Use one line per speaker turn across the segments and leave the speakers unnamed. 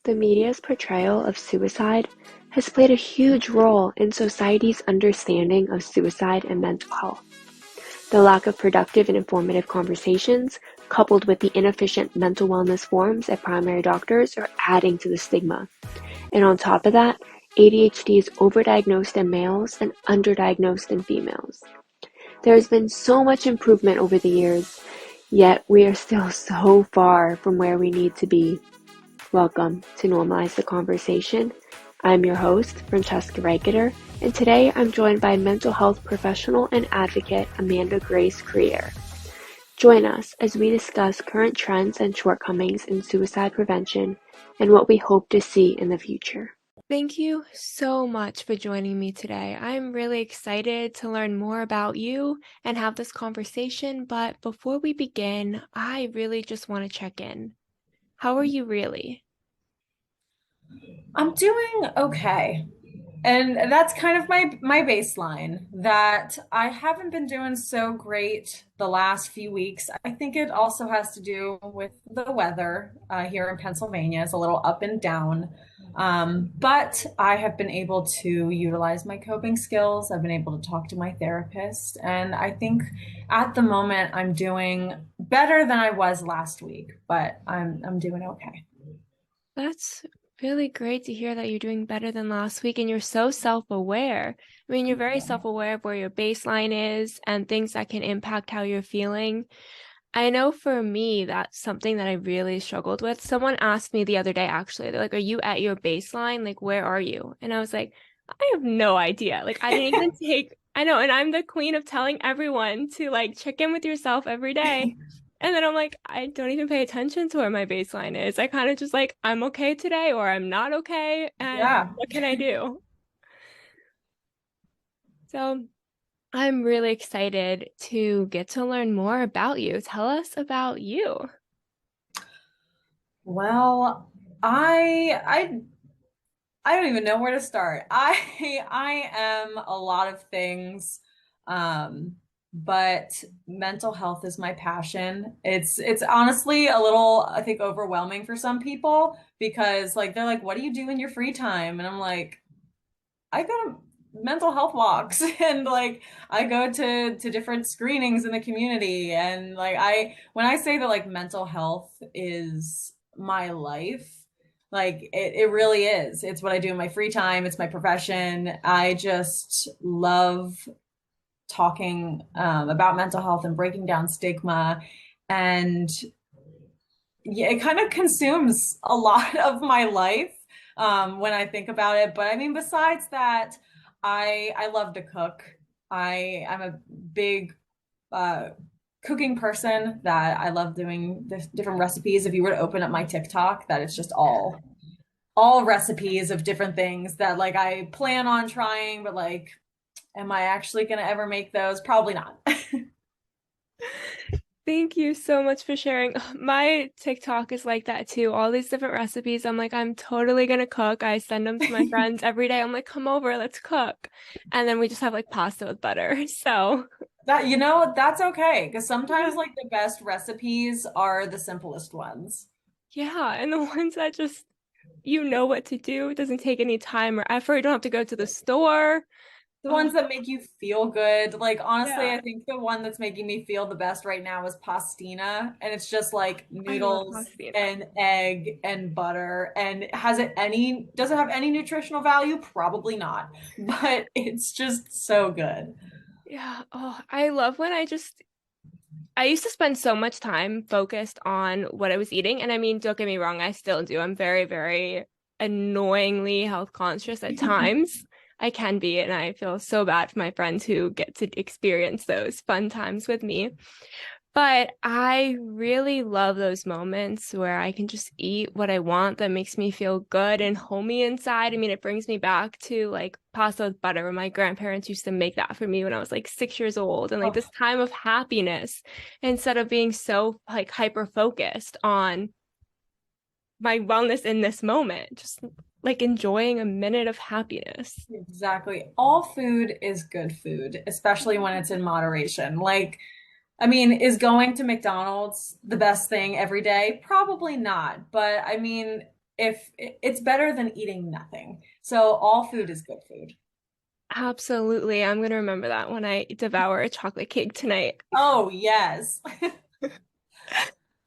The media's portrayal of suicide has played a huge role in society's understanding of suicide and mental health. The lack of productive and informative conversations, coupled with the inefficient mental wellness forums at primary doctors, are adding to the stigma. And on top of that, ADHD is overdiagnosed in males and underdiagnosed in females. There has been so much improvement over the years, yet we are still so far from where we need to be. Welcome to Normalize the Conversation. I'm your host, Francesca Reicheter, and today I'm joined by mental health professional and advocate AmandaGrace Krier. Join us as we discuss current trends and shortcomings in suicide prevention and what we hope to see in the future. Thank you so much for joining me today. I'm really excited to learn more about you and have this conversation, but before we begin, I really just want to check in. How are you really?
I'm doing okay. And that's kind of my baseline, that I haven't been doing so great the last few weeks. I think it also has to do with the weather here in Pennsylvania. It's a little up and down. But I have been able to utilize my coping skills. I've been able to talk to my therapist. And I think at the moment I'm doing better than I was last week, but I'm doing okay.
That's really great to hear that you're doing better than last week and you're so self-aware. I mean, you're very self-aware of where your baseline is and things that can impact how you're feeling. I know for me, that's something that I really struggled with. Someone asked me the other day, actually, they're like, are you at your baseline? Like, where are you? And I was like, I have no idea. Like, I didn't even I know, and I'm the queen of telling everyone to like check in with yourself every day. And then I'm like, I don't even pay attention to where my baseline is. I kind of just like, I'm okay today or I'm not okay. And
Yeah.
what can I do? So I'm really excited to get to learn more about you. Tell us about you.
Well, I don't even know where to start. I am a lot of things, but mental health is my passion. It's honestly a little, I think, overwhelming for some people because like they're like, "What do you do in your free time?" And I'm like, "I go to mental health walks and like I go to different screenings in the community and like I when I say that like mental health is my life, like it really is. It's what I do in my free time. It's my profession. I just love talking about mental health and breaking down stigma. And yeah, it kind of consumes a lot of my life when I think about it. But I mean, besides that, I love to cook. I'm a big uh, cooking person that I love doing different recipes. If you were to open up my TikTok, that it's just all recipes of different things that like I plan on trying, but like, am I actually gonna ever make those? Probably not.
Thank you so much for sharing. My TikTok is like that too. All these different recipes. I'm like, I'm totally gonna cook. I send them to my friends every day. I'm like, come over, let's cook. And then we just have like pasta with butter. So,
That that's okay because sometimes
yeah.
like the best recipes are the simplest ones.
Yeah. And the ones that just, you know what to do. It doesn't take any time or effort. You don't have to go to the store.
The
Oh,
ones that make you feel good. Like honestly,
yeah.
I think the one that's making me feel the best right now is pastina, and it's just like
I love
noodles
pasta.
and egg and butter. And does it have any nutritional value? Probably not, but it's just so good.
Yeah. Oh, I love when I used to spend so much time focused on what I was eating. And I mean, don't get me wrong, I still do. I'm very, very annoyingly health conscious at times. I can be, and I feel so bad for my friends who get to experience those fun times with me. But I really love those moments where I can just eat what I want that makes me feel good and homey inside. I mean, it brings me back to like pasta with butter when my grandparents used to make that for me when I was like 6 years old and like
Oh,
this time of happiness instead of being so like hyper focused on my wellness in this moment, just like enjoying a minute of happiness.
exactly. All food is good food, especially when it's in moderation. Like I mean, is going to McDonald's the best thing every day? Probably not. But I mean, if it's better than eating nothing. So all food is good food.
Absolutely. I'm gonna remember that when I devour a chocolate cake tonight.
Oh, yes.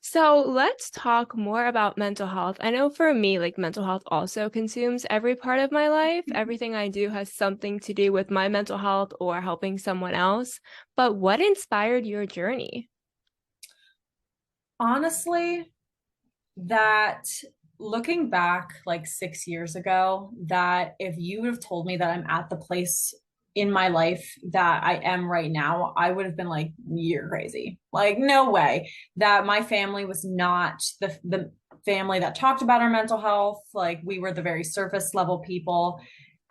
So let's talk more about mental health. I know for me, like mental health also consumes every part of my life. Everything I do has something to do with my mental health or helping someone else. But what inspired your journey?
Honestly, that looking back like 6 years ago, that if you would have told me that I'm at the place in my life that I am right now, I would have been like, you're crazy. Like, no way. That my family was not the family that talked about our mental health. Like, we were the very surface level people.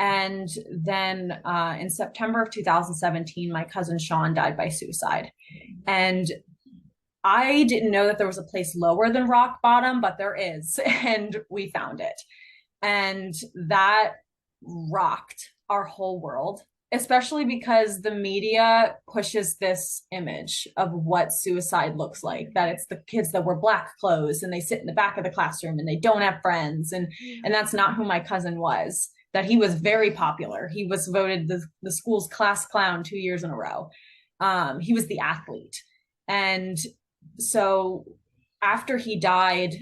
And then in September of 2017, my cousin Sean died by suicide. And I didn't know that there was a place lower than rock bottom, but there is. And we found it. And that rocked our whole world, especially because the media pushes this image of what suicide looks like, that it's the kids that wear black clothes and they sit in the back of the classroom and they don't have friends. And that's not who my cousin was. That he was very popular. He was voted the school's class clown 2 years in a row. He was the athlete. And so after he died,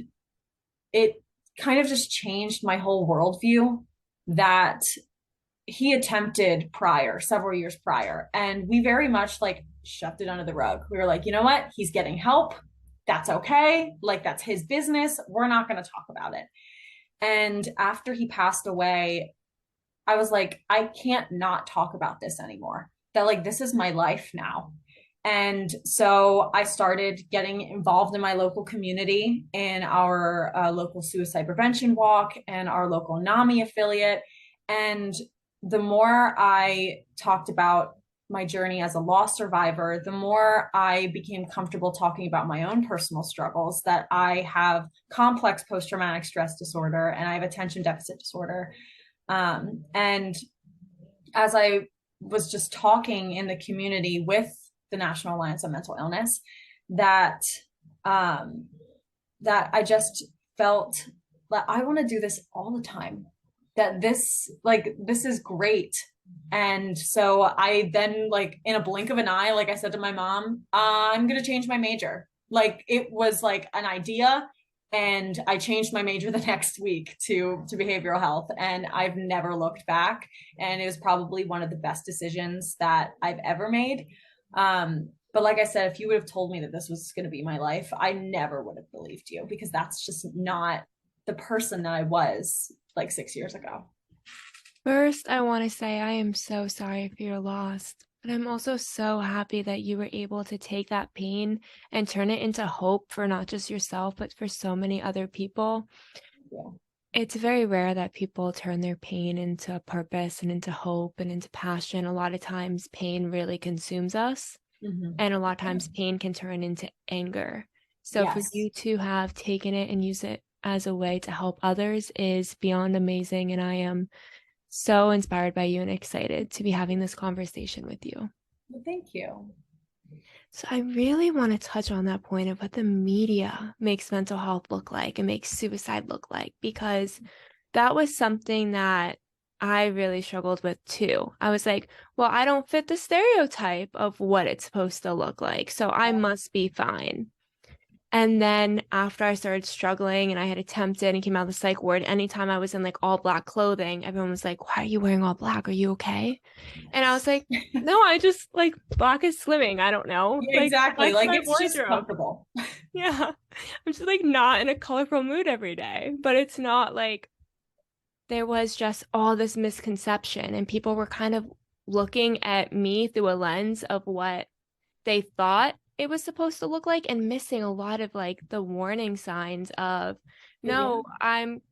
it kind of just changed my whole worldview that he attempted prior, several years prior. And we very much like shoved it under the rug. We were like, you know what? He's getting help. That's okay. Like, that's his business. We're not going to talk about it. And after he passed away, I was like, I can't not talk about this anymore. That, like, this is my life now. And so I started getting involved in my local community, in our local suicide prevention walk and our local NAMI affiliate. And the more I talked about my journey as a loss survivor, the more I became comfortable talking about my own personal struggles, that I have complex post-traumatic stress disorder and I have attention deficit disorder. And as I was just talking in the community with the National Alliance on Mental Illness, that that I just felt that I want to do this all the time. That this is great. And so I then, like, in a blink of an eye, like I said to my mom, I'm gonna change my major. Like, it was like an idea, and I changed my major the next week to behavioral health, and I've never looked back. And it was probably one of the best decisions that I've ever made. But like I said, if you would have told me that this was going to be my life, I never would have believed you, because that's just not the person that I was like 6 years ago.
First, I want to say I am so sorry for your loss, but I'm also so happy that you were able to take that pain and turn it into hope for not just yourself, but for so many other people.
Yeah.
It's very rare that people turn their pain into purpose and into hope and into passion. A lot of times pain really consumes us, and a lot of times pain can turn into anger. So for
Yes.
you to have taken it and use it as a way to help others is beyond amazing, and I am so inspired by you and excited to be having this conversation with you.
Well, thank you.
So I really want to touch on that point of what the media makes mental health look like and makes suicide look like, because that was something that I really struggled with too. I was like, well, I don't fit the stereotype of what it's supposed to look like, so I must be fine. And then after I started struggling and I had attempted and came out of the psych ward, anytime I was in like all black clothing, everyone was like, why are you wearing all black? Are you okay? And I was like, no, I just like black is slimming. I don't know.
Yeah,
Like
exactly.
that's
Like,
my
it's just
wardrobe.
comfortable.
Yeah. I'm just like not in a colorful mood every day. But it's not like there was just all this misconception and people were kind of looking at me through a lens of what they thought it was supposed to look like and missing a lot of like the warning signs of,
Yeah.
no, I'm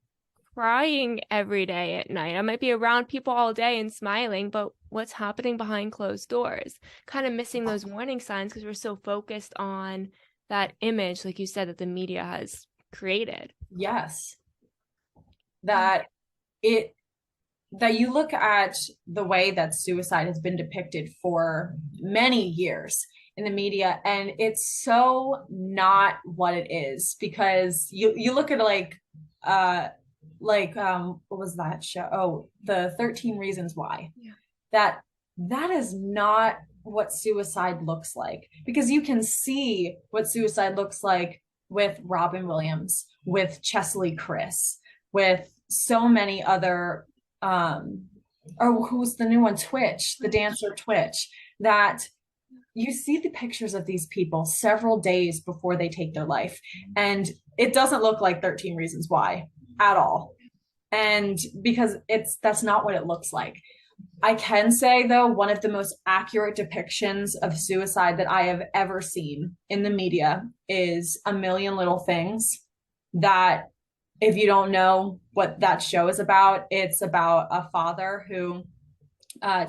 crying every day at night. I might be around people all day and smiling, but what's happening behind closed doors? Kind of missing those warning signs because we're so focused on that image, like you said, that the media has created.
Yes. That it that you look at the way that suicide has been depicted for many years in the media, and it's so not what it is. Because you look at, like, like what was that show? Oh, the 13 Reasons Why.
Yeah.
That is not what suicide looks like, because you can see what suicide looks like with Robin Williams, with Chesley Chris, with so many other or who's the new one, Twitch, the dancer Twitch, that you see the pictures of these people several days before they take their life, and it doesn't look like 13 Reasons Why at all. And because that's not what it looks like. I can say, though, one of the most accurate depictions of suicide that I have ever seen in the media is A Million Little Things. That, if you don't know what that show is about, it's about a father who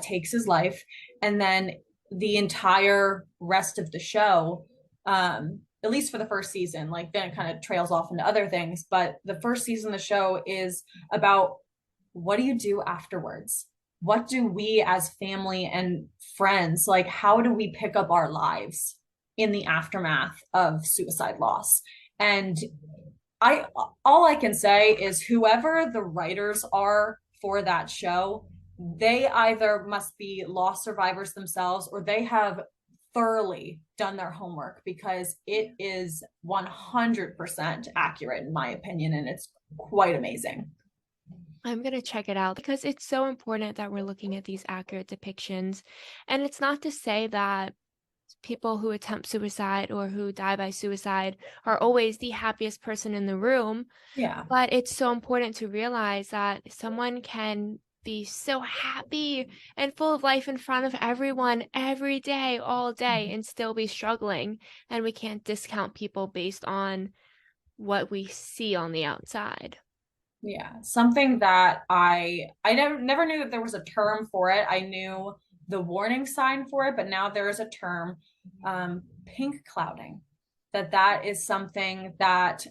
takes his life, and then the entire rest of the show, at least for the first season, like then it kind of trails off into other things, but the first season of the show is about, what do you do afterwards? What do we as family and friends, like, how do we pick up our lives in the aftermath of suicide loss? And I all I can say is, whoever the writers are for that show, they either must be loss survivors themselves, or they have thoroughly done their homework, because it is 100% accurate in my opinion, and it's quite amazing.
I'm going to check it out because it's so important that we're looking at these accurate depictions. And it's not to say that people who attempt suicide or who die by suicide are always the happiest person in the room.
Yeah.
But it's so important to realize that someone can be so happy and full of life in front of everyone every day, all day, and still be struggling. And we can't discount people based on what we see on the outside.
Yeah, something that I never knew that there was a term for it. I knew the warning sign for it, but now there is a term, pink clouding. That is something that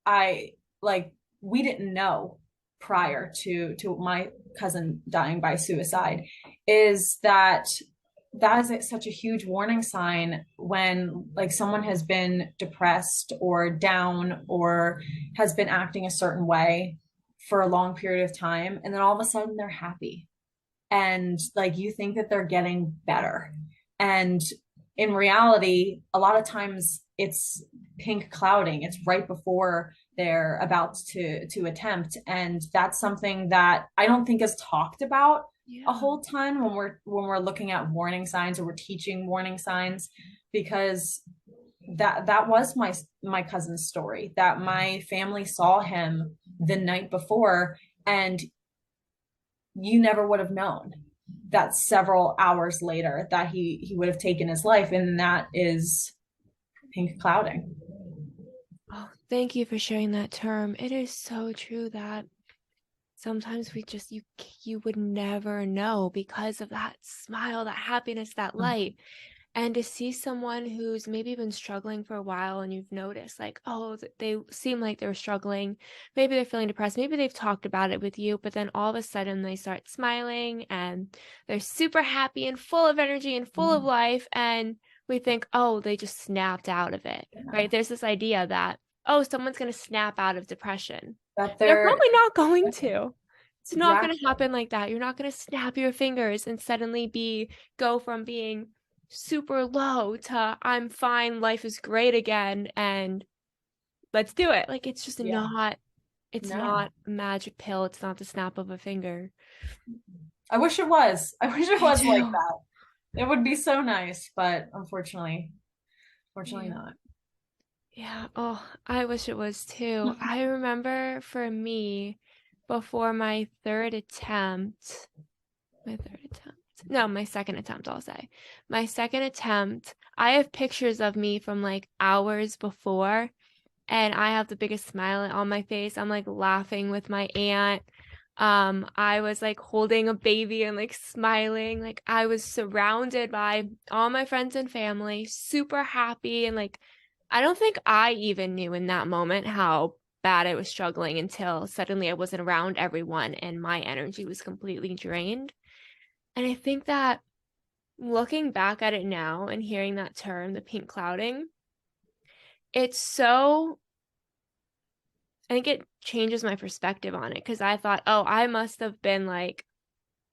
I like we didn't know prior to my cousin dying by suicide, is that is such a huge warning sign when, like, someone has been depressed or down or has been acting a certain way for a long period of time, and then all of a sudden they're happy, and like you think that they're getting better, and in reality a lot of times it's pink clouding. It's right before they're about to attempt, and that's something that I don't think is talked about a whole ton when we're looking at warning signs, or we're teaching warning signs, because that was my cousin's story, that my family saw him the night before, and you never would have known that several hours later that he would have taken his life, and that is pink clouding.
Oh, thank you for sharing that term. It is so true that sometimes we just you would never know because of that smile, that happiness, that light. And to see someone who's maybe been struggling for a while, and you've noticed, like, oh, they seem like they're struggling. Maybe they're feeling depressed. Maybe they've talked about it with you, but then all of a sudden they start smiling and they're super happy and full of energy and full of life. And we think, oh, they just snapped out of it, right? There's this idea that, oh, someone's going to snap out of depression.
That
They're probably not going to. It's not
Exactly.
going to happen like that. You're not going to snap your fingers and suddenly go from being super low to I'm fine, life is great again, and let's do it. Like, it's just not a magic pill. It's not the snap of a finger.
I wish it was. I wish it was
too.
like that. It would be so nice, but unfortunately not.
Yeah. Oh, I wish it was too. I remember for me, before my second attempt, I'll say. My second attempt, I have pictures of me from like hours before, and I have the biggest smile on my face. I'm like laughing with my aunt. I was like holding a baby and like smiling. Like, I was surrounded by all my friends and family, super happy. And like, I don't think I even knew in that moment how bad I was struggling until suddenly I wasn't around everyone and my energy was completely drained. And I think that looking back at it now and hearing that term, the pink clouding, it's so I think it changes my perspective on it, because I thought, oh, I must have been like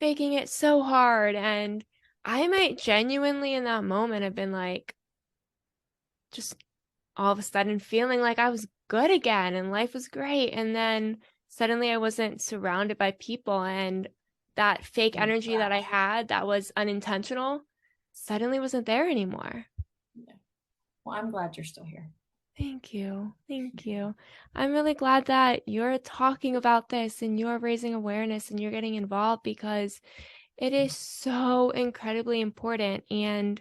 making it so hard, and I might genuinely in that moment have been like just all of a sudden feeling like I was good again and life was great, and then suddenly I wasn't surrounded by people, and that fake energy that I had that was unintentional suddenly wasn't there anymore.
Yeah. Well, I'm glad you're still here.
Thank you. Thank you. I'm really glad that you're talking about this and you're raising awareness and you're getting involved, because it is so incredibly important. And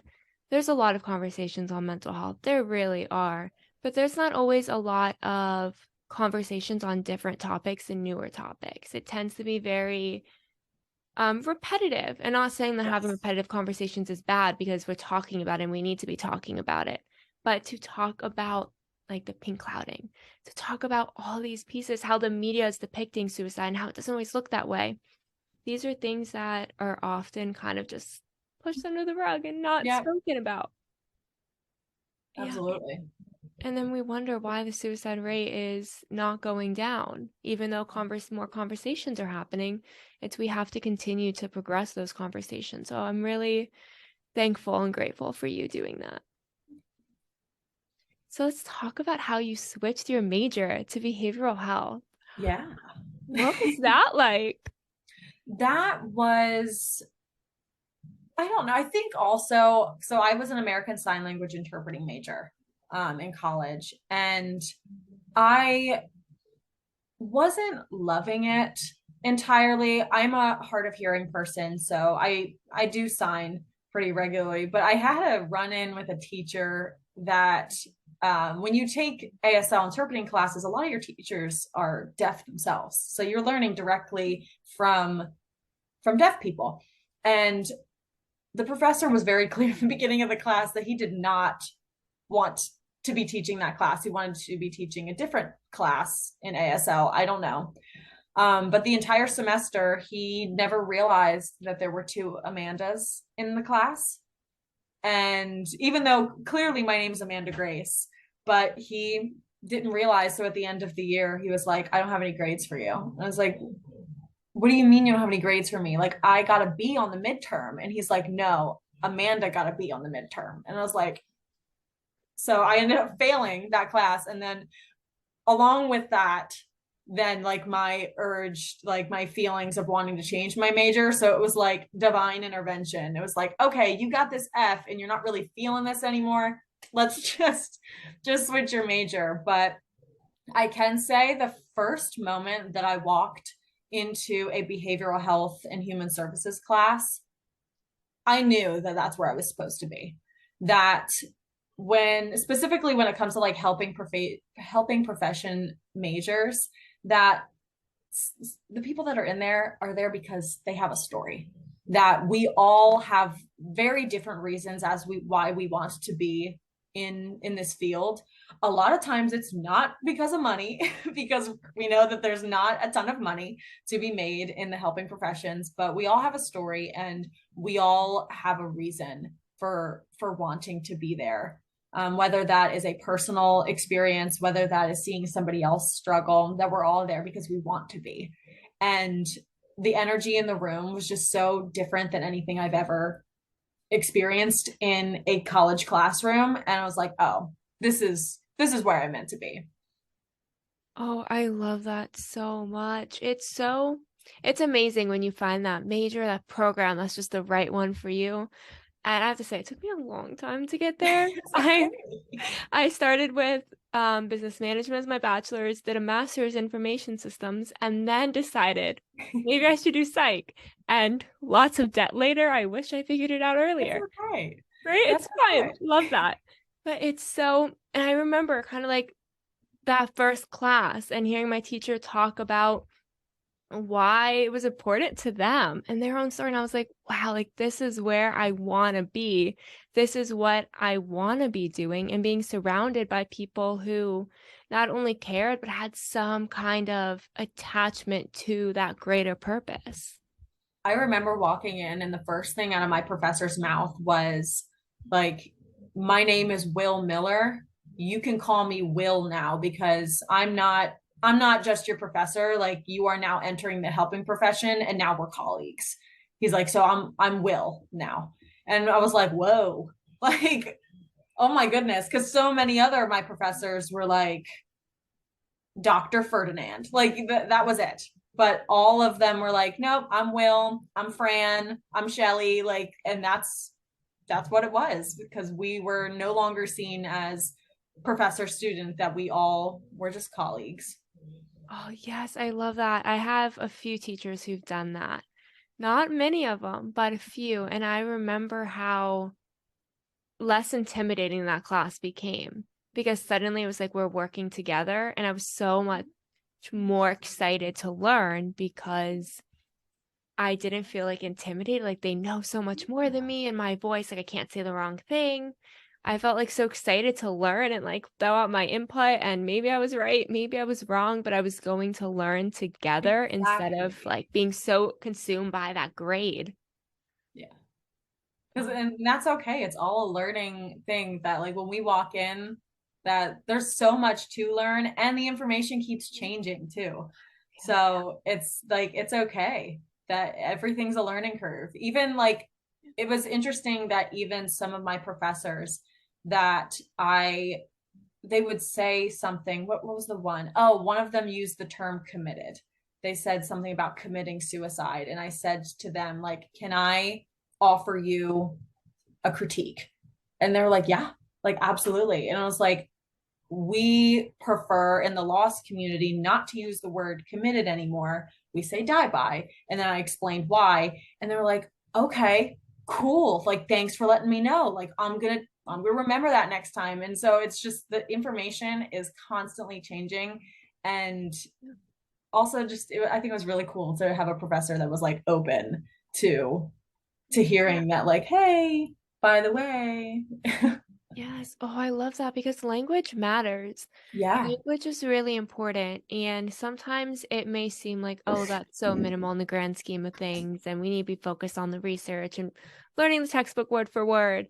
there's a lot of conversations on mental health. There really are. But there's not always a lot of conversations on different topics and newer topics. It tends to be very repetitive. And not saying that having repetitive conversations is bad, because we're talking about it and we need to be talking about it. But to talk about like the pink clouding, to talk about all these pieces, how the media is depicting suicide and how it doesn't always look that way. These are things that are often kind of just pushed under the rug and not spoken about.
Absolutely.
Yeah. And then we wonder why the suicide rate is not going down, even though more conversations are happening. We have to continue to progress those conversations. So I'm really thankful and grateful for you doing that. So let's talk about how you switched your major to behavioral health.
Yeah.
What was that like?
That was, I don't know. I think also, so I was an American Sign Language interpreting major in college, and I wasn't loving it entirely. I'm a hard of hearing person, so I do sign pretty regularly, but I had a run-in with a teacher that when you take ASL interpreting classes, a lot of your teachers are deaf themselves. So you're learning directly from deaf people. And the professor was very clear at the beginning of the class that he did not want to be teaching that class. He wanted to be teaching a different class in ASL. I don't know. But the entire semester, he never realized that there were two Amandas in the class. And even though clearly my name's AmandaGrace, but he didn't realize. So at the end of the year, he was like, I don't have any grades for you. And I was like, what do you mean you don't have any grades for me? Like, I got a B on the midterm. And he's like, no, Amanda got a B on the midterm. And I was like, so I ended up failing that class. And then along with that, then like my urge, like my feelings of wanting to change my major. So it was like divine intervention. It was like, okay, you got this F and you're not really feeling this anymore. Let's just switch your major. But I can say the first moment that I walked into a behavioral health and human services class, I knew that that's where I was supposed to be. That specifically when it comes to like helping profession majors, that the people that are there because they have a story, that we all have very different reasons why we want to be in this field. A lot of times it's not because of money, because we know that there's not a ton of money to be made in the helping professions, but we all have a story and we all have a reason for wanting to be there. Whether that is a personal experience, whether that is seeing somebody else struggle, that we're all there because we want to be. And the energy in the room was just so different than anything I've ever experienced in a college classroom. And I was like, oh, this is where I'm meant to be.
Oh, I love that so much. It's amazing when you find that major, that program that's just the right one for you. And I have to say, it took me a long time to get there. I started with business management as my bachelor's, did a master's in information systems, and then decided maybe I should do psych. And lots of debt later. I wish I figured it out earlier.
That's okay.
Right?
That's
It's fine.
okay.
Love that. But and I remember kind of like that first class and hearing my teacher talk about why it was important to them and their own story. And I was like, wow, like this is where I want to be. This is what I want to be doing, and being surrounded by people who not only cared, but had some kind of attachment to that greater purpose.
I remember walking in and the first thing out of my professor's mouth was like, my name is Will Miller. You can call me Will now because I'm not I'm not just your professor. Like, you are now entering the helping profession, and now we're colleagues. He's like, so I'm Will now. And I was like, whoa, like, oh my goodness. Cause so many other of my professors were like Dr. Ferdinand. Like that was it. But all of them were like, nope, I'm Will, I'm Fran, I'm Shelly. Like, and that's what it was, because we were no longer seen as professor student, that we all were just colleagues.
Oh, yes, I love that. I have a few teachers who've done that. Not many of them, but a few. And I remember how less intimidating that class became because suddenly it was like we're working together, and I was so much more excited to learn because I didn't feel like intimidated, like they know so much more than me and my voice, like I can't say the wrong thing. I felt like so excited to learn and like throw out my input, and maybe I was right, maybe I was wrong, but I was going to learn together instead of
Exactly.
like being so consumed by that grade.
Yeah. And that's okay. It's all a learning thing, that like when we walk in, that there's so much to learn, and the information keeps changing too. So it's like, it's okay that everything's a learning curve. Even like, it was interesting that even some of my professors that they would say something, what was the one? Oh, one of them used the term committed. They said something about committing suicide. And I said to them, like, can I offer you a critique? And they were like, yeah, like, absolutely. And I was like, we prefer in the loss community not to use the word committed anymore. We say die by. And then I explained why. And they were like, okay, cool. Like, thanks for letting me know. Like, I'm gonna remember that next time. And so it's just, the information is constantly changing. And also just, I think it was really cool to have a professor that was like open to
Yeah.
hearing that, like, hey, by the way.
Yes. Oh, I love that because language matters.
Yeah.
Language is really important. And sometimes it may seem like, oh, that's so minimal in the grand scheme of things. And we need to be focused on the research and learning the textbook word for word.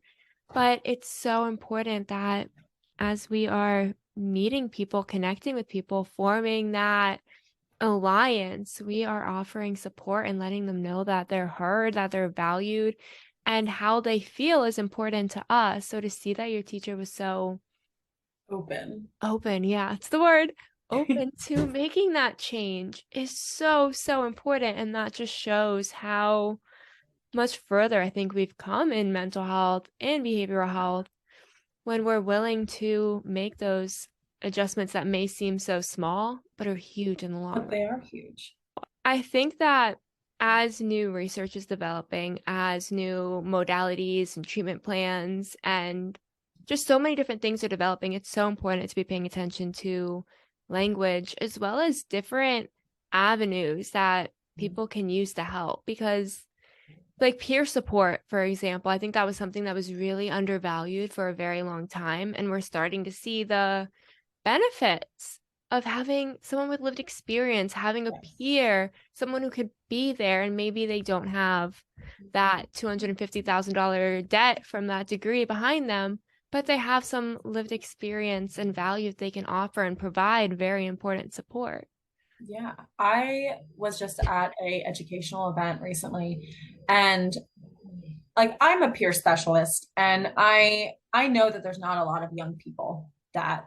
But it's so important that as we are meeting people, connecting with people, forming that alliance, we are offering support and letting them know that they're heard, that they're valued, and how they feel is important to us. So to see that your teacher was so
Open.
open, yeah, it's the word, open to making that change is so, so important. And that just shows how much further I think we've come in mental health and behavioral health when we're willing to make those adjustments that may seem so small, but are huge in the long
But
run.
they are huge.
I think that as new research is developing, as new modalities and treatment plans, and just so many different things are developing, it's so important to be paying attention to language as well as different avenues that people can use to help. Because, like peer support, for example, I think that was something that was really undervalued for a very long time. And we're starting to see the benefits of having someone with lived experience, having a
Yes.
peer, someone who could be there, and maybe they don't have that $250,000 debt from that degree behind them, but they have some lived experience and value that they can offer and provide very important support.
Yeah. I was just at a educational event recently, and like, I'm a peer specialist, and I know that there's not a lot of young people that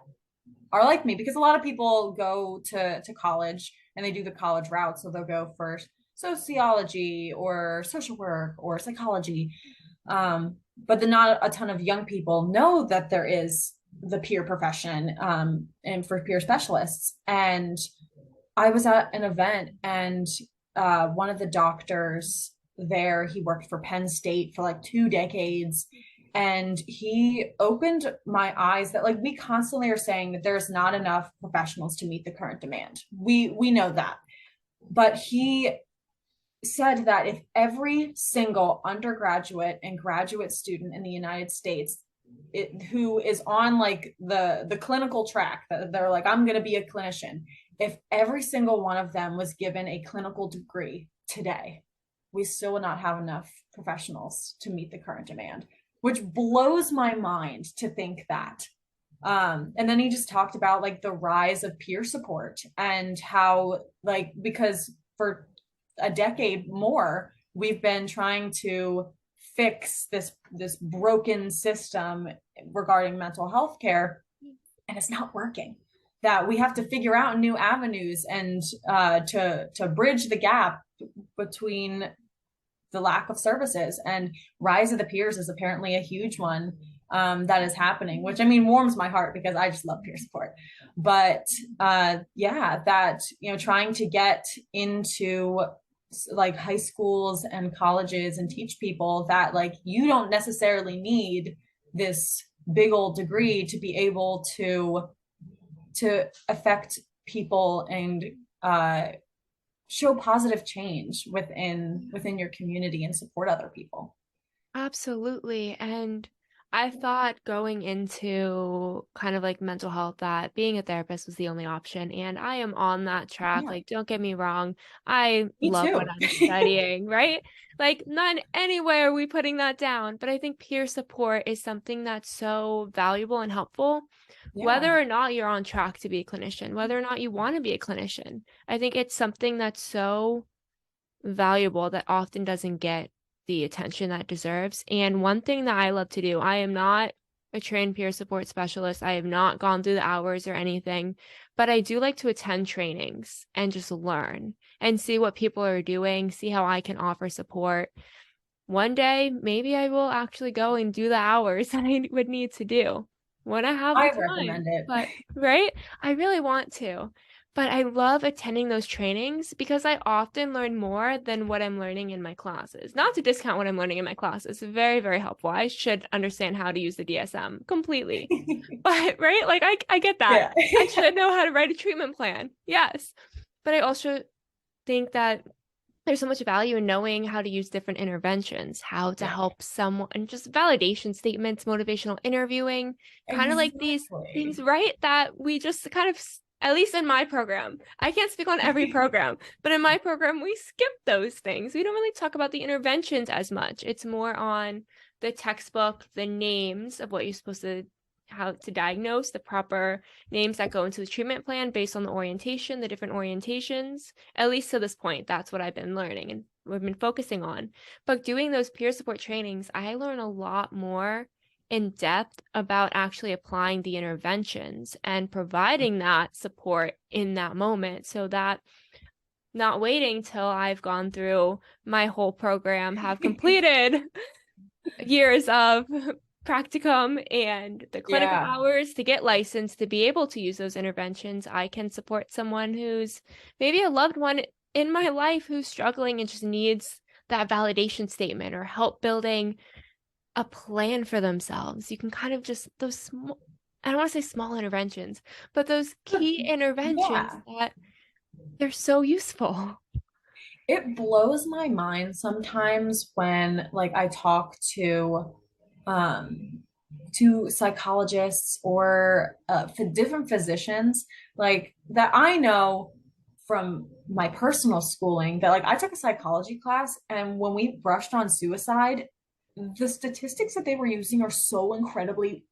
are like me, because a lot of people go to college and they do the college route. So they'll go for sociology or social work or psychology. But then not a ton of young people know that there is the peer profession, and for peer specialists. And I was at an event, and one of the doctors there, he worked for Penn State for like 2 decades. And he opened my eyes that, like, we constantly are saying that there's not enough professionals to meet the current demand. We know that. But he said that if every single undergraduate and graduate student in the United States, who is on like the clinical track, that they're like, I'm going to be a clinician, if every single one of them was given a clinical degree today, we still would not have enough professionals to meet the current demand, which blows my mind to think that. And then he just talked about like the rise of peer support and how like, because for a decade more, we've been trying to fix this broken system regarding mental health care, and it's not working. That we have to figure out new avenues and to bridge the gap between the lack of services, and rise of the peers is apparently a huge one that is happening, which I mean warms my heart because I just love peer support. But yeah, that, you know, trying to get into like high schools and colleges and teach people that like you don't necessarily need this big old degree to be able to affect people and show positive change within your community and support other people.
Absolutely. And I thought going into kind of like mental health that being a therapist was the only option. And I am on that track.
Yeah.
Like, don't get me wrong. I
Me
love
too.
what I'm studying, right? Like, not in any way are we putting that down. But I think peer support is something that's so valuable and helpful,
Yeah.
whether or not you're on track to be a clinician, whether or not you want to be a clinician. I think it's something that's so valuable that often doesn't get the attention that it deserves. And one thing that I love to do, I am not a trained peer support specialist. I have not gone through the hours or anything, but I do like to attend trainings and just learn and see what people are doing, see how I can offer support. One day, maybe I will actually go and do the hours that I would need to do when I have the
I
time.
recommend it.
But, right? I really want to. But I love attending those trainings because I often learn more than what I'm learning in my classes. Not to discount what I'm learning in my classes. Very, very helpful. I should understand how to use the DSM completely. But, right? Like, I get that.
Yeah.
I should know how to write a treatment plan. Yes. But I also think that there's so much value in knowing how to use different interventions, how to help someone, and just validation statements, motivational interviewing, kind of like these things, right? That we just kind of, at least in my program, I can't speak on every program, but in my program, we skip those things. We don't really talk about the interventions as much. It's more on the textbook, the names of what you're supposed to, how to diagnose, the proper names that go into the treatment plan based on the orientation, the different orientations. At least to this point, that's what I've been learning and we've been focusing on. But doing those peer support trainings, I learn a lot more in depth about actually applying the interventions and providing that support in that moment, so that not waiting till I've gone through my whole program, have completed years of practicum and the clinical hours to get licensed to be able to use those interventions, I can support someone who's maybe a loved one in my life who's struggling and just needs that validation statement or help building a plan for themselves. You can kind of just those small, I don't want to say small interventions, but those key interventions that they're so useful.
It blows my mind sometimes when like I talk to psychologists or different physicians like that I know from my personal schooling, that like I took a psychology class, and when we brushed on suicide, the statistics that they were using were so incredibly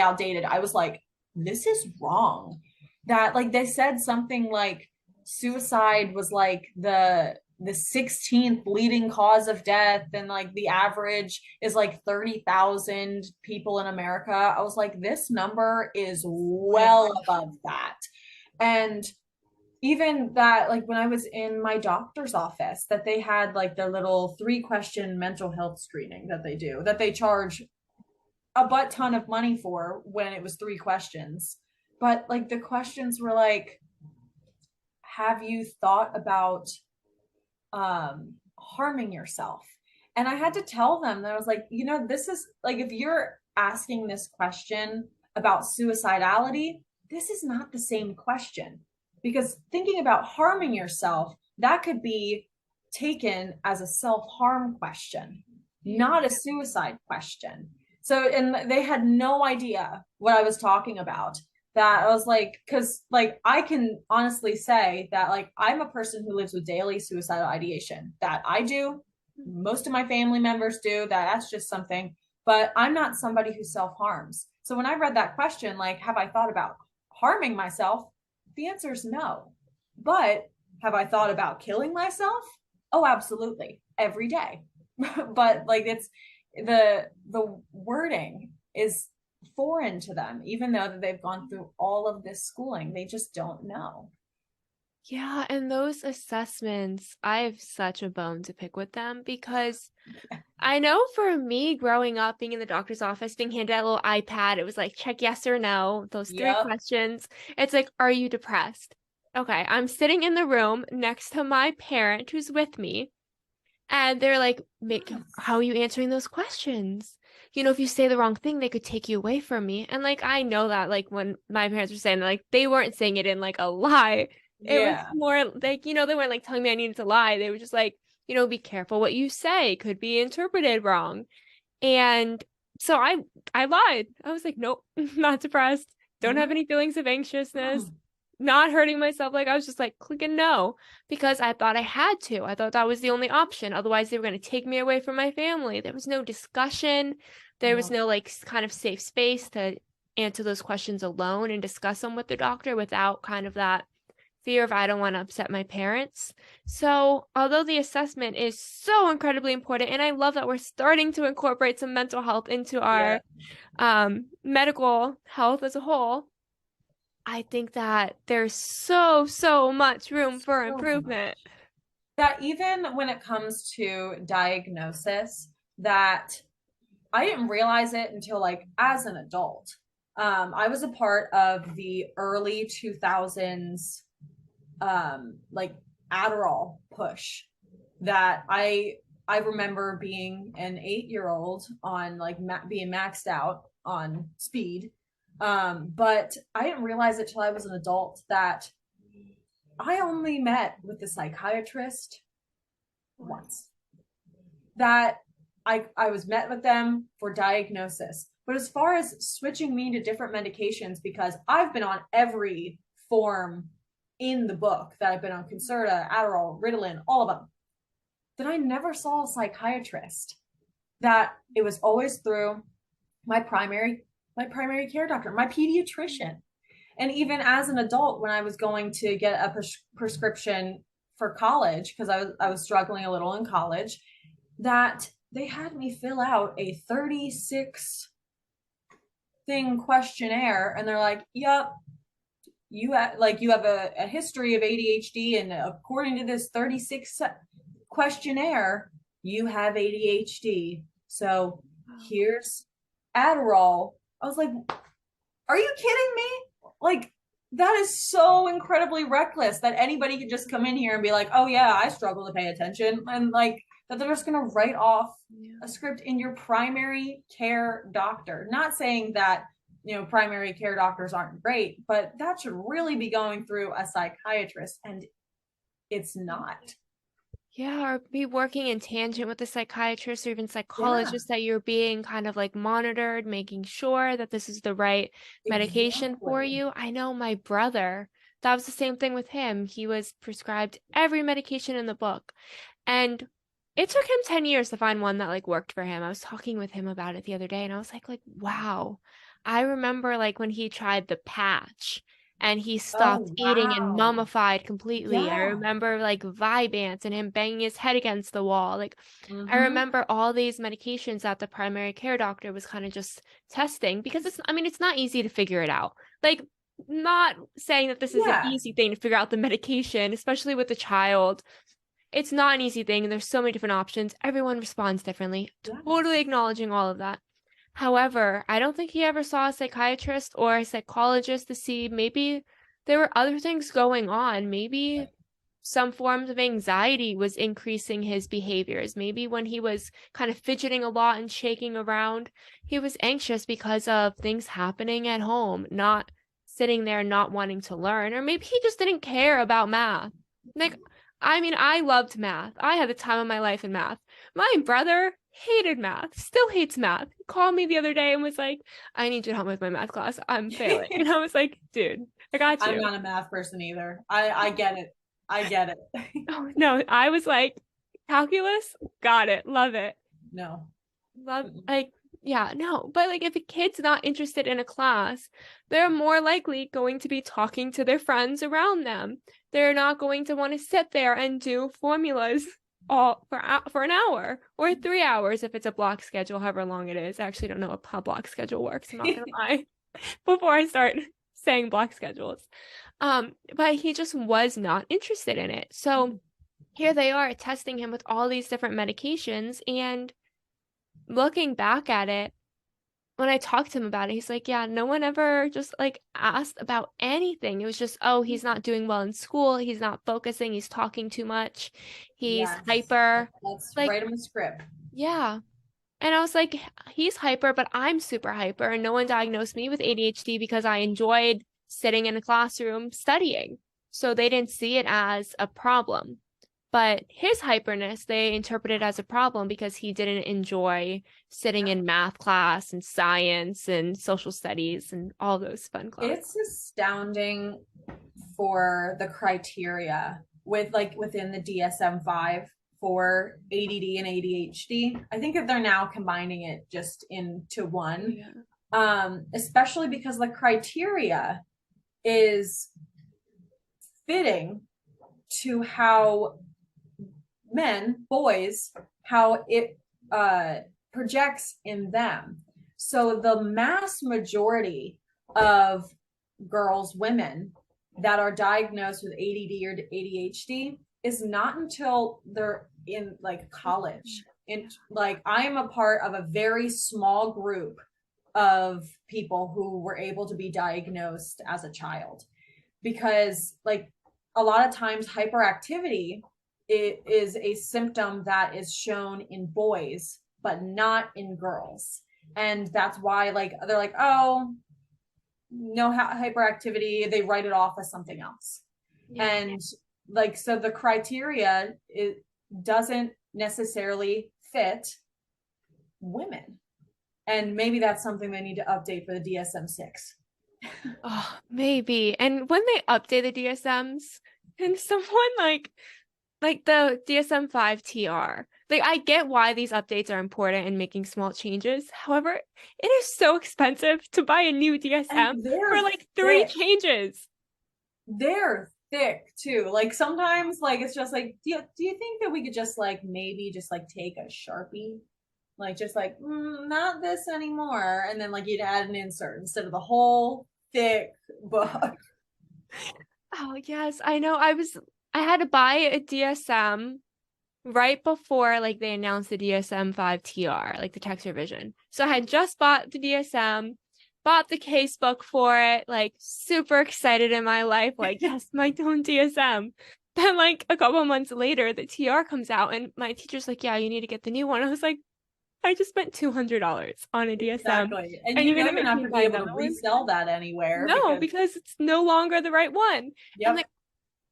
outdated. I was like, this is wrong. That like they said something like suicide was like the 16th leading cause of death, and like the average is like 30,000 people in America. I was like, this number is well above that. And even that, like when I was in my doctor's office, that they had like their little 3-question mental health screening that they do, that they charge a butt ton of money for when it was 3 questions. But like the questions were like, have you thought about harming yourself? And I had to tell them that I was like, you know, this is like, if you're asking this question about suicidality, this is not the same question. Because thinking about harming yourself, that could be taken as a self-harm question, not a suicide question. So, and they had no idea what I was talking about. That I was like, because like I can honestly say that like I'm a person who lives with daily suicidal ideation, that I do, most of my family members do, that's just something but I'm not somebody who self-harms. So when I read that question, like, have I thought about harming myself? The answer is no. But have I thought about killing myself? Oh, absolutely. Every day. But like, it's the wording is foreign to them, even though that they've gone through all of this schooling. They just don't know.
Yeah, and those assessments, I have such a bone to pick with them because I know for me growing up, being in the doctor's office, being handed that little iPad, it was like check yes or no, those three
Yep.
questions. It's like, are you depressed? Okay, I'm sitting in the room next to my parent who's with me, and they're like, how are you answering those questions? You know, if you say the wrong thing, they could take you away from me. And like, I know that like when my parents were saying that, like, they weren't saying it in like a lie. It was
Yeah.
more like, you know, they weren't like telling me I needed to lie. They were just like, you know, be careful what you say, could be interpreted wrong. And so I lied. I was like, nope, not depressed. Don't have any feelings of anxiousness, not hurting myself. Like I was just like clicking no because I thought I had to. I thought that was the only option. Otherwise, they were going to take me away from my family. There was no discussion. There was no like kind of safe space to answer those questions alone and discuss them with the doctor without kind of that fear of I don't want to upset my parents. So, although the assessment is so incredibly important, and I love that we're starting to incorporate some mental health into our medical health as a whole, I think that there's so much room for improvement.
That even when it comes to diagnosis, that I didn't realize it until like as an adult. I was a part of the early 2000s like Adderall push that I remember being an 8-year-old on like being maxed out on speed. But I didn't realize it till I was an adult that I only met with the psychiatrist once. That I was met with them for diagnosis. But as far as switching me to different medications, because I've been on every form in the book that I've been on, Concerta, Adderall, Ritalin, all of them, that I never saw a psychiatrist. That it was always through my primary care doctor, my pediatrician. And even as an adult, when I was going to get a prescription for college, because I was struggling a little in college, that they had me fill out a 36 thing questionnaire, and they're like, "Yep, you have a history of ADHD, and according to this 36 questionnaire, you have ADHD. So here's Adderall." I was like, "Are you kidding me?" Like, that is so incredibly reckless that anybody could just come in here and be like, "Oh yeah, I struggle to pay attention," and like that they're just going to write off a script in your primary care doctor. Not saying that, you know, primary care doctors aren't great, but that should really be going through a psychiatrist, and it's not.
Yeah, or be working in tangent with a psychiatrist or even psychologist, that you're being kind of like monitored, making sure that this is the right medication for you. I know my brother, that was the same thing with him. He was prescribed every medication in the book. And it took him 10 years to find one that like worked for him. I was talking with him about it the other day and I was like, wow. I remember like when he tried the patch and he stopped eating and mummified completely. I remember like Vyvanse and him banging his head against the wall. Like I remember all these medications that the primary care doctor was kind of just testing because it's not easy to figure it out. Like, not saying that this is an easy thing to figure out the medication, especially with a child. It's not an easy thing, and there's so many different options. Everyone responds differently. Totally acknowledging all of that. However, I don't think he ever saw a psychiatrist or a psychologist to see maybe there were other things going on. Maybe some forms of anxiety was increasing his behaviors. Maybe when he was kind of fidgeting a lot and shaking around, he was anxious because of things happening at home, not sitting there not wanting to learn. Or maybe he just didn't care about math. Like, I mean, I loved math. I had the time of my life in math. My brother hated math, still hates math. He called me the other day and was like, "I need you to help me with my math class. I'm failing." And I was like, "Dude, I got you."
I'm not a math person either. I get it. I get it.
Oh, no, I was like, calculus, got it, love it.
No.
Love, like, Yeah, no, but like if a kid's not interested in a class, they're more likely going to be talking to their friends around them. They're not going to want to sit there and do formulas all for an hour or 3 hours if it's a block schedule, however long it is. I actually don't know how block schedule works, I'm not gonna lie, before I start saying block schedules. But he just was not interested in it. So here they are testing him with all these different medications, and looking back at it, when I talked to him about it, he's like, yeah, no one ever just like asked about anything. It was just, oh, he's not doing well in school. He's not focusing. He's talking too much. He's
Yes,
hyper.
let's
Like,
write him a script.
yeah. And I was like, he's hyper, but I'm super hyper. And no one diagnosed me with ADHD because I enjoyed sitting in a classroom studying. So they didn't see it as a problem. But his hyperness, they interpreted as a problem because he didn't enjoy sitting in math class and science and social studies and all those fun classes.
It's astounding for the criteria with like within the DSM-5 for ADD and ADHD. I think that they're now combining it just into one. Especially because the criteria is fitting to how boys, how it projects in them. So the mass majority of girls, women that are diagnosed with ADD or ADHD is not until they're in like college. And like I'm a part of a very small group of people who were able to be diagnosed as a child, because like a lot of times hyperactivity, it is a symptom that is shown in boys but not in girls, and that's why like they're like, oh, no hyperactivity, they write it off as something else. And like, so the criteria, it doesn't necessarily fit women, and maybe that's something they need to update for the DSM-6.
Oh, maybe. And when they update the DSMs, can someone like the DSM-5 TR, like I get why these updates are important in making small changes. However, it is so expensive to buy a new DSM for like 3 changes.
They're thick too. Like sometimes like it's just like, do you think that we could just like maybe just like take a Sharpie, like just like not this anymore, and then like you'd add an insert instead of the whole thick book.
Oh yes, I know. I had to buy a DSM right before like they announced the DSM-5 TR, like the text revision. So I had just bought the DSM, bought the case book for it, like super excited in my life, like yes, my own DSM. Then like a couple months later, the TR comes out and my teacher's like, yeah, you need to get the new one. I was like, I just spent $200 on a DSM.
Exactly. And
you're
gonna
make
not
me
to
buy
be able to
another one?
resell that anywhere.
No, because it's no longer the right one.
Yep.
And like,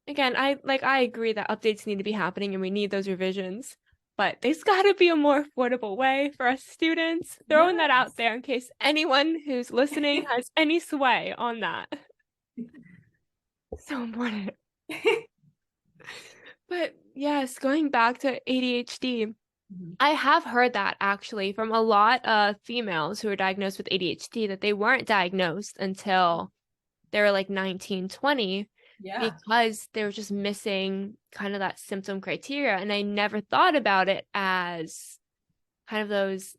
again, I agree that updates need to be happening and we need those revisions, but there's got to be a more affordable way for us students. Throwing that out there in case anyone who's listening has any sway on that. So important. But yes, going back to ADHD, I have heard that actually from a lot of females who were diagnosed with ADHD, that they weren't diagnosed until they were like 19, 20. Because they were just missing kind of that symptom criteria. And I never thought about it as kind of those.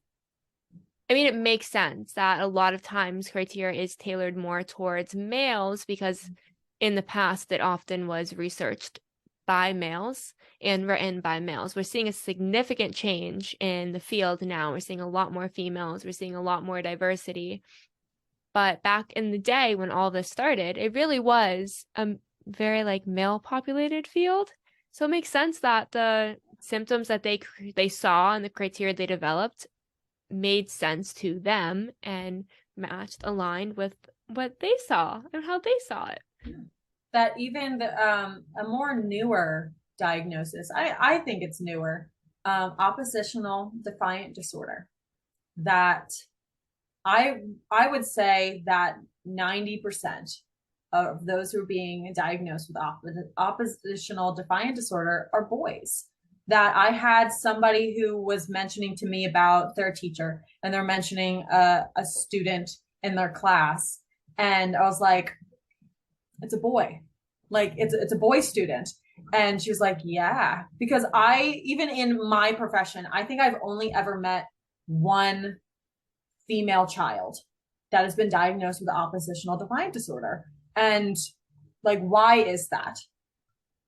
I mean, it makes sense that a lot of times criteria is tailored more towards males because in the past it often was researched by males and written by males. We're seeing a significant change in the field now. We're seeing a lot more females. We're seeing a lot more diversity. But back in the day when all this started, it really was a very like male populated field. So it makes sense that the symptoms that they saw and the criteria they developed made sense to them and aligned with what they saw and how they saw it.
That even a more newer diagnosis, I think it's newer, oppositional defiant disorder, that I would say that 90% of those who are being diagnosed with oppositional defiant disorder are boys. that I had somebody who was mentioning to me about their teacher, and they're mentioning a student in their class. And I was like, it's a boy. Like it's a boy student. And she was like, yeah, because even in my profession, I think I've only ever met one female child that has been diagnosed with oppositional defiant disorder. And like, why is that?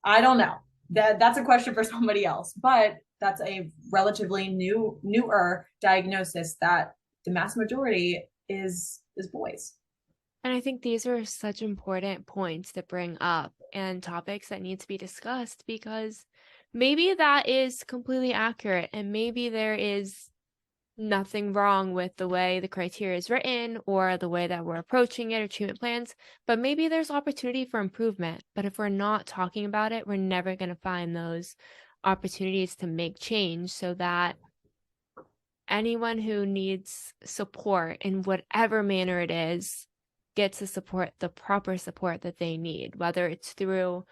I don't know. That's a question for somebody else, but that's a relatively newer diagnosis that the mass majority is boys.
And I think these are such important points to bring up and topics that need to be discussed, because maybe that is completely accurate and maybe there is nothing wrong with the way the criteria is written or the way that we're approaching it or treatment plans, but maybe there's opportunity for improvement. But if we're not talking about it, we're never going to find those opportunities to make change, so that anyone who needs support in whatever manner it is gets the proper support that they need, whether it's through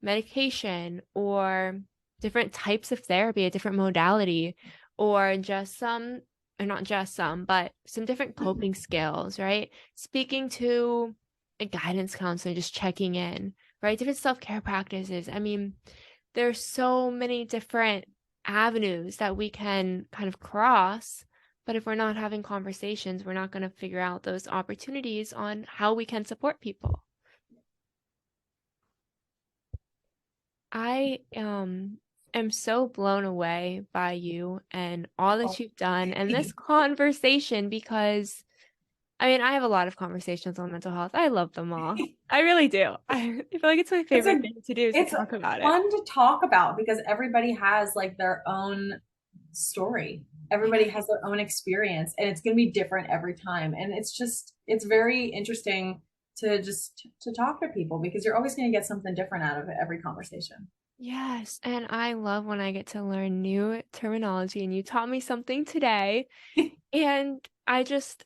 medication or different types of therapy, a different modality, or just some, or not just some, but some different coping skills, right? Speaking to a guidance counselor, just checking in, right? Different self-care practices. I mean, there's so many different avenues that we can kind of cross, but if we're not having conversations, we're not going to figure out those opportunities on how we can support people. I am so blown away by you and all that you've done and this conversation, because I mean, I have a lot of conversations on mental health. I love them all. I really do. I feel like it's my favorite thing to do, is to talk about it.
It's fun to talk about because everybody has like their own story. Everybody has their own experience, and it's going to be different every time. And it's very interesting to talk to people, because you're always going to get something different out of every conversation.
Yes, and I love when I get to learn new terminology, and you taught me something today. And I just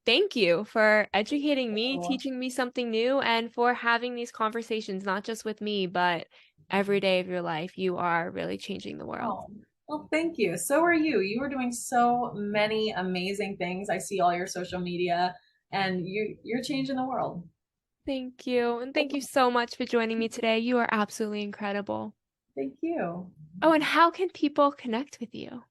thank you for educating me, teaching me something new, and for having these conversations, not just with me, but every day of your life. You are really changing the world.
Oh, well, thank you. So are you. You are doing so many amazing things. I see all your social media, and you're changing the world.
Thank you. And thank you so much for joining me today. You are absolutely incredible.
Thank you.
Oh, and how can people connect with you?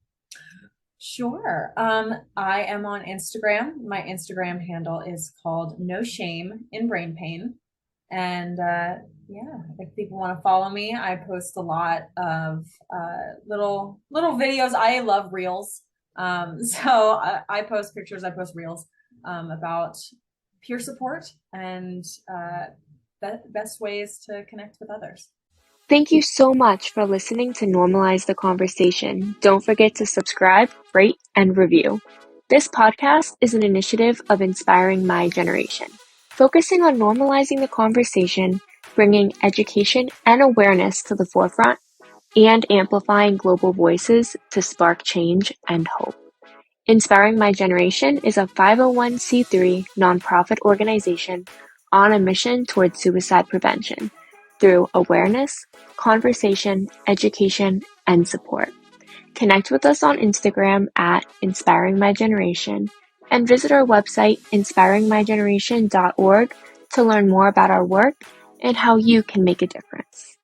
Sure. I am on Instagram. My Instagram handle is called No Shame in Brain Pain. And yeah, if people want to follow me, I post a lot of little videos. I love reels. So I post pictures, I post reels about peer support and best ways to connect with others.
Thank you so much for listening to Normalize the Conversation. Don't forget to subscribe, rate, and review. This podcast is an initiative of Inspiring My Generation, focusing on normalizing the conversation, bringing education and awareness to the forefront, and amplifying global voices to spark change and hope. Inspiring My Generation is a 501c3 nonprofit organization on a mission towards suicide prevention through awareness, conversation, education, and support. Connect with us on Instagram at Inspiring My Generation and visit our website inspiringmygeneration.org to learn more about our work and how you can make a difference.